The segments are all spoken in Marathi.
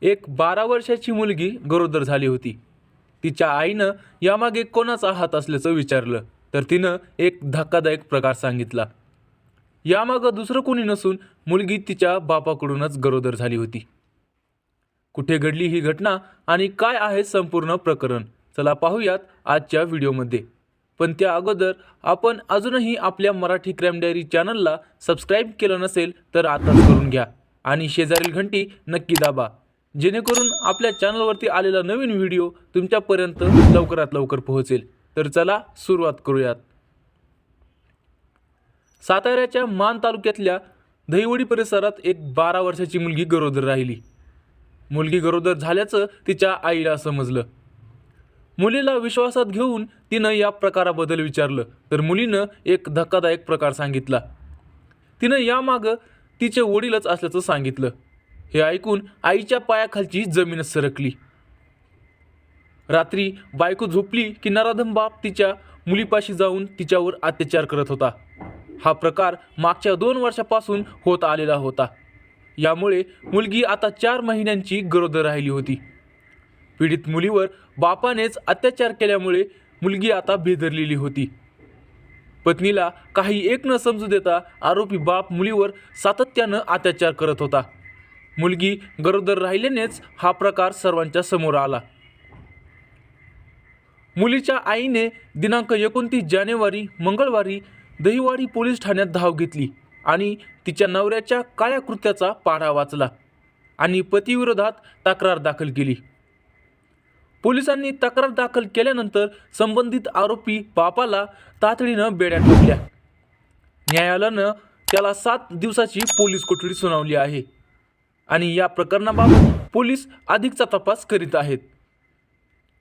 एक 12 वर्षाची मुलगी गरोदर झाली होती. तिच्या आईनं यामागे कोणाचा हात असल्याचं विचारलं तर तिनं एक धक्कादायक प्रकार सांगितला. यामागं दुसरं कोणी नसून मुलगी तिच्या बापाकडूनच गरोदर झाली होती. कुठे घडली ही घटना आणि काय आहे संपूर्ण प्रकरण, चला पाहूयात आजच्या व्हिडिओमध्ये. पण त्या अगोदर आपण अजूनही आपल्या मराठी क्राईम डायरी चॅनलला सबस्क्राईब केलं नसेल तर आताच करून घ्या आणि शेजारील घंटी नक्की दाबा, जेणेकरून आपल्या चॅनलवरती आलेला नवीन व्हिडिओ तुमच्यापर्यंत लवकरात लवकर पोहोचेल. तर चला सुरुवात करूयात. साताऱ्याच्या मान तालुक्यातल्या दहिवडी परिसरात एक 12 वर्षाची मुलगी गरोदर राहिली. मुलगी गरोदर झाल्याचं तिच्या आईला समजलं. मुलीला विश्वासात घेऊन तिनं या प्रकाराबद्दल विचारलं तर मुलीनं एक धक्कादायक प्रकार सांगितला. तिनं यामागं तिचे वडीलच असल्याचं सांगितलं. हे ऐकून आईच्या पायाखालची जमीनच सरकली. रात्री बायको झोपली की नराधम बाप तिच्या मुलीपाशी जाऊन तिच्यावर अत्याचार करत होता. हा प्रकार मागच्या 2 वर्षापासून होत आलेला होता. यामुळे मुलगी आता 4 महिन्यांची गरोदर राहिली होती. पीडित मुलीवर बापानेच अत्याचार केल्यामुळे मुलगी आता भेदरलेली होती. पत्नीला काही एक न समजू देता आरोपी बाप मुलीवर सातत्यानं अत्याचार करत होता. मुलगी गरोदर राहिल्यानेच हा प्रकार सर्वांच्या समोर आला. मुलीच्या आईने दिनांक 29 जानेवारी मंगळवारी दहिवडी पोलीस ठाण्यात धाव घेतली आणि तिच्या नवऱ्याच्या काळ्या कृत्याचा पाढा वाचला आणि पतीविरोधात तक्रार दाखल केली. पोलिसांनी तक्रार दाखल केल्यानंतर संबंधित आरोपी बापाला तातडीनं बेड्या ठोकल्या. न्यायालयानं त्याला 7 दिवसाची पोलीस कोठडी सुनावली आहे आणि या प्रकरणाबाबत पोलीस अधिकचा तपास करीत आहेत.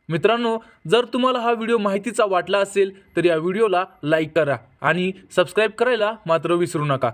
मित्रांनो, जर तुम्हाला हा व्हिडिओ माहितीचा वाटला असेल तर या व्हिडिओला लाईक करा आणि सबस्क्राईब करायला मात्र विसरू नका.